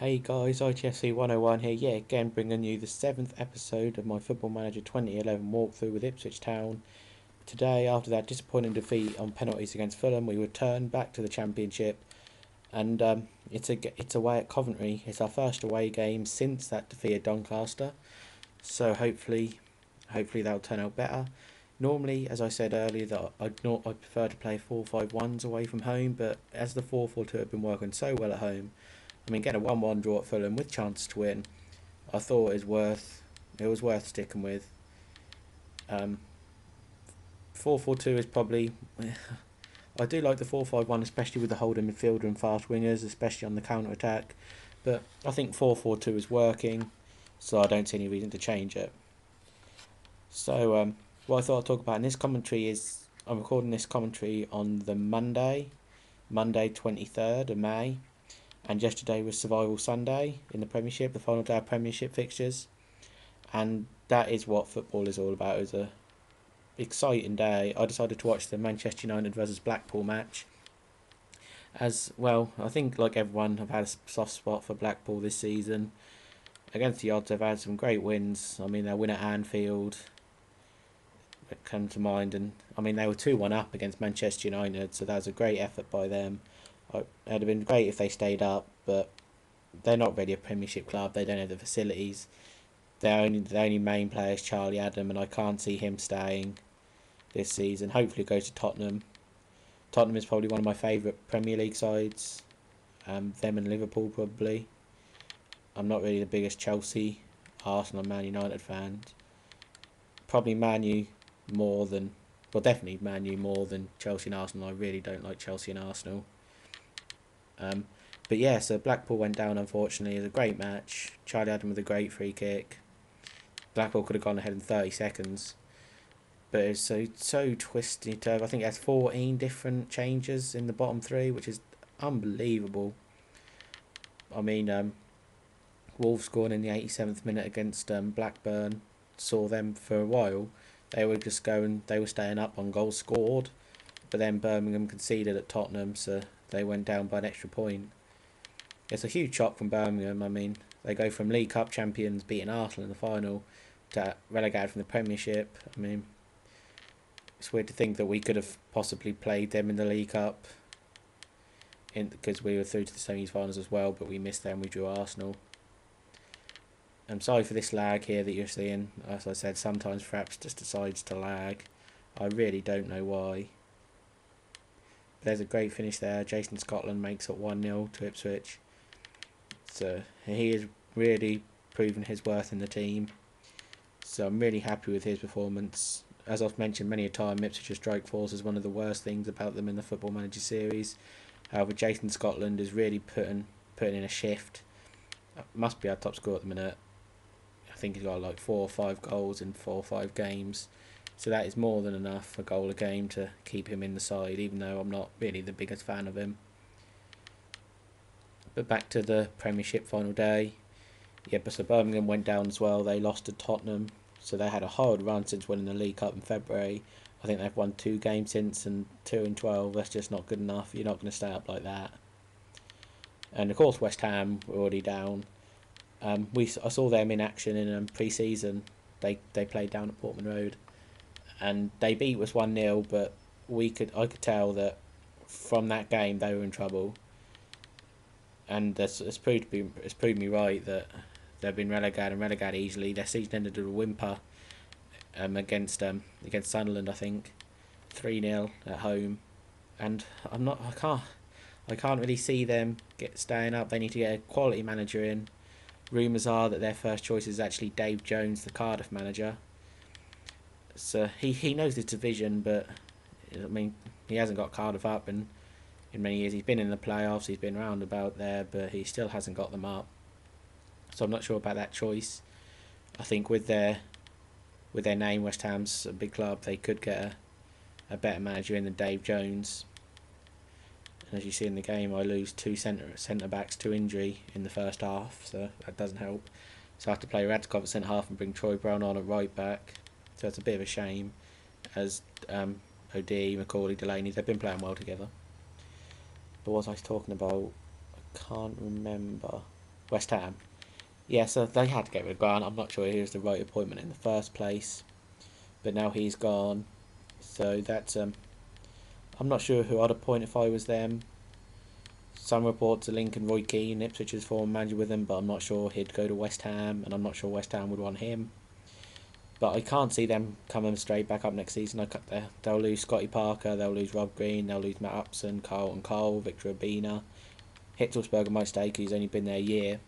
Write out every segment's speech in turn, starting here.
Hey guys, ITFC 101 here, again bringing you the 7th episode of my Football Manager 2011 walkthrough with Ipswich Town. Today, after that disappointing defeat on penalties against Fulham, we return back to the Championship, and it's away at Coventry. It's our first away game since that defeat at Doncaster, so hopefully that'll turn out better. Normally, as I said earlier, that I prefer to play 4-5-1s away from home, but as the 4-4-2 have been working so well at home, I mean, getting a 1-1 draw at Fulham with chances to win, I thought it was worth sticking with. Um, 4-4-2 is probably. I do like the 4-5-1, especially with the holding midfielder and fast wingers, especially on the counter attack. But I think 4-4-2 is working, so I don't see any reason to change it. So, what I thought I'd talk about in this commentary is I'm recording this commentary on the Monday 23rd of May. And yesterday was Survival Sunday in the Premiership, the final day of Premiership fixtures. And that is what football is all about. It was a exciting day. I decided to watch the Manchester United versus Blackpool match. As well, I think like everyone, I've had a soft spot for Blackpool this season. Against the odds, they've had some great wins. I mean, their win at Anfield come to mind, and I mean they were 2-1 up against Manchester United, so that was a great effort by them. It would have been great if they stayed up, but they're not really a Premiership club. They don't have the facilities. The only main player is Charlie Adam, and I can't see him staying this season. Hopefully, go to Tottenham. Tottenham is probably one of my favourite Premier League sides. Them and Liverpool probably. I'm not really the biggest Chelsea, Arsenal, Man United fan. Probably Man U more than, well, definitely Man U more than Chelsea and Arsenal. I really don't like Chelsea and Arsenal. But yeah, so Blackpool went down unfortunately. It was a great match. Charlie Adam with a great free kick. Blackpool could have gone ahead in 30 seconds. But it's so twisty turvy. I think it has 14 different changes in the bottom three, which is unbelievable. I mean, Wolves scoring in the 87th minute against Blackburn saw them for a while. They were staying up on goals scored, but then Birmingham conceded at Tottenham, so they went down by an extra point. It's a huge shock from Birmingham. I mean, they go from League Cup champions beating Arsenal in the final to relegated from the Premiership. I mean, it's weird to think that we could have possibly played them in the League Cup, because we were through to the semi-finals as well, but we missed them. We drew Arsenal. I'm sorry for this lag here that you're seeing. As I said, sometimes Fraps just decides to lag. I really don't know why. But there's a great finish there. Jason Scotland makes it 1-0 to Ipswich. So he has really proven his worth in the team. So I'm really happy with his performance. As I've mentioned many a time, Ipswich's strike force is one of the worst things about them in the Football Manager series. However, Jason Scotland is really putting in a shift. Must be our top scorer at the minute. I think he's got like 4 or 5 goals in 4 or 5 games. So that is more than enough, a goal a game, to keep him in the side, even though I'm not really the biggest fan of him. But back to the Premiership final day. Yeah, but so Birmingham went down as well. They lost to Tottenham. So they had a hard run since winning the League Cup in February. I think they've won 2 games since, and 2 in 12. That's just not good enough. You're not going to stay up like that. And of course West Ham were already down. I saw them in action in pre-season. They played down at Portman Road, and they beat us 1-0. But I could tell that from that game they were in trouble. And it's proved me right that they've been relegated easily. Their season ended with a whimper against Sunderland, I think, 3-0 at home. And I can't really see them staying up. They need to get a quality manager in. Rumours are that their first choice is actually Dave Jones, the Cardiff manager. So he knows his division, but I mean he hasn't got Cardiff up in many years. He's been in the playoffs, he's been round about there, but he still hasn't got them up. So I'm not sure about that choice. I think with their name, West Ham's a big club, they could get a better manager in than Dave Jones. And as you see in the game, I lose 2 centre backs to injury in the first half, so that doesn't help. So I have to play Radkov at centre half and bring Troy Brown on at right back. So it's a bit of a shame, as O'D, Macaulay, Delaney, they've been playing well together. But what was I talking about? I can't remember. West Ham. Yeah, so they had to get rid of Grant. I'm not sure he was the right appointment in the first place, but now he's gone. So that's I'm not sure who I'd appoint if I was them. Some reports are linking Roy Keane, Ipswich's former manager, with him, but I'm not sure he'd go to West Ham, and I'm not sure West Ham would want him. But I can't see them coming straight back up next season. They'll lose Scotty Parker, they'll lose Rob Green, they'll lose Matt Upson, Carlton Cole, Victor Obina. Hitzelsberger might stay because he's only been there a year,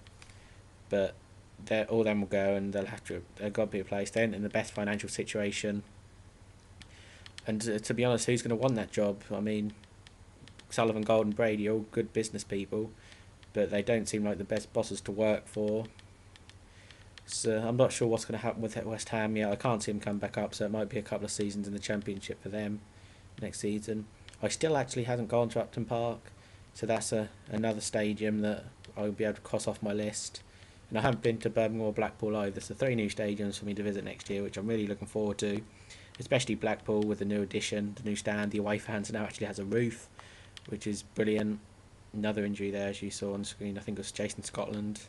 but all them will go, and they've got to be replaced. They aren't in the best financial situation, and to be honest, who's going to want that job? I mean, Sullivan, Gold and Brady are all good business people, but they don't seem like the best bosses to work for. So I'm not sure what's going to happen with West Ham yet. I can't see them come back up, so it might be a couple of seasons in the Championship for them next season. I still actually haven't gone to Upton Park, so that's another stadium that I'll be able to cross off my list. And I haven't been to Birmingham or Blackpool either, so 3 new stadiums for me to visit next year, which I'm really looking forward to. Especially Blackpool with the new addition, the new stand, the away fans now actually has a roof, which is brilliant. Another injury there, as you saw on the screen, I think it was Jason Scotland.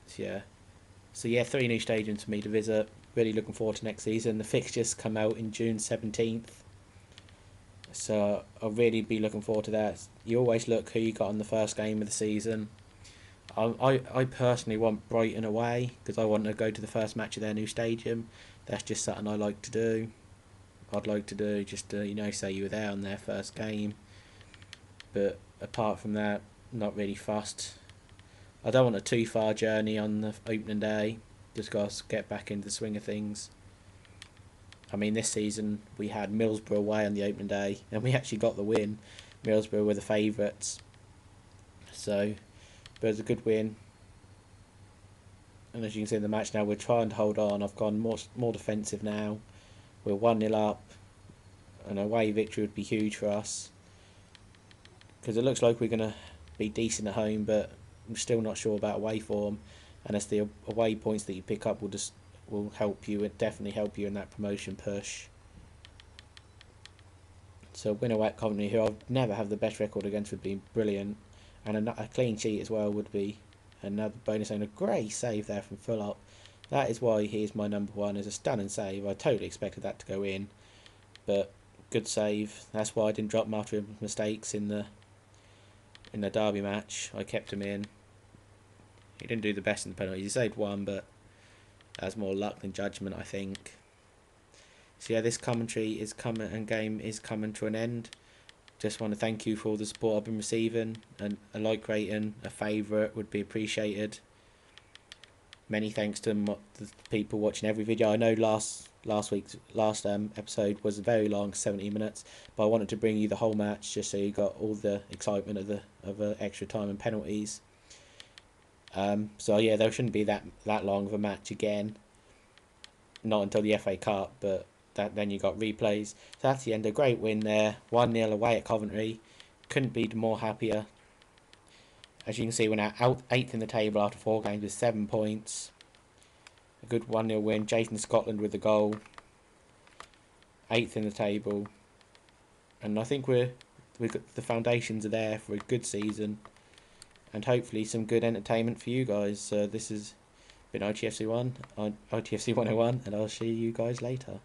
So yeah, 3 new stadiums for me to visit. Really looking forward to next season. The fixtures come out in June 17th, so I'll really be looking forward to that. You always look who you got on the first game of the season. I personally want Brighton away because I want to go to the first match of their new stadium. That's just something I like to do. I'd like to do just to, say you were there on their first game. But apart from that, not really fussed. I don't want a too far journey on the opening day. Just got to get back into the swing of things. I mean, this season we had Middlesbrough away on the opening day, and we actually got the win. Middlesbrough were the favourites, but it was a good win. And as you can see in the match now, we're trying to hold on. I've gone more defensive now. We're 1-0 up. An away victory would be huge for us, because it looks like we're going to be decent at home, but I'm still not sure about away form. And it's the away points that you pick up will help you. It definitely help you in that promotion push. So win away at Coventry, who I've never have the best record against, would be brilliant, and a clean sheet as well would be another bonus. And a great save there from Fulop. That is why he is my number 1. Is a stunning save. I totally expected that to go in, but good save. That's why I didn't drop him after his mistakes in the derby match. I kept him in. He didn't do the best in the penalties. He saved 1, but that's more luck than judgment, I think. So yeah, this commentary is game is coming to an end. Just want to thank you for all the support I've been receiving, and a like rating, a favourite would be appreciated. Many thanks to the people watching every video. I know last episode was very long, 70 minutes, but I wanted to bring you the whole match just so you got all the excitement of the extra time and penalties. So yeah, there shouldn't be that long of a match again. Not until the FA Cup, but then you got replays. So that's the end. A great win there. 1-0 away at Coventry. Couldn't be more happier. As you can see, we're now out 8th in the table after 4 games with 7 points. A good 1-0 win. Jason Scotland with the goal. 8th in the table. And I think we've got the foundations are there for a good season, and hopefully some good entertainment for you guys. This has been ITFC 101, and I'll see you guys later.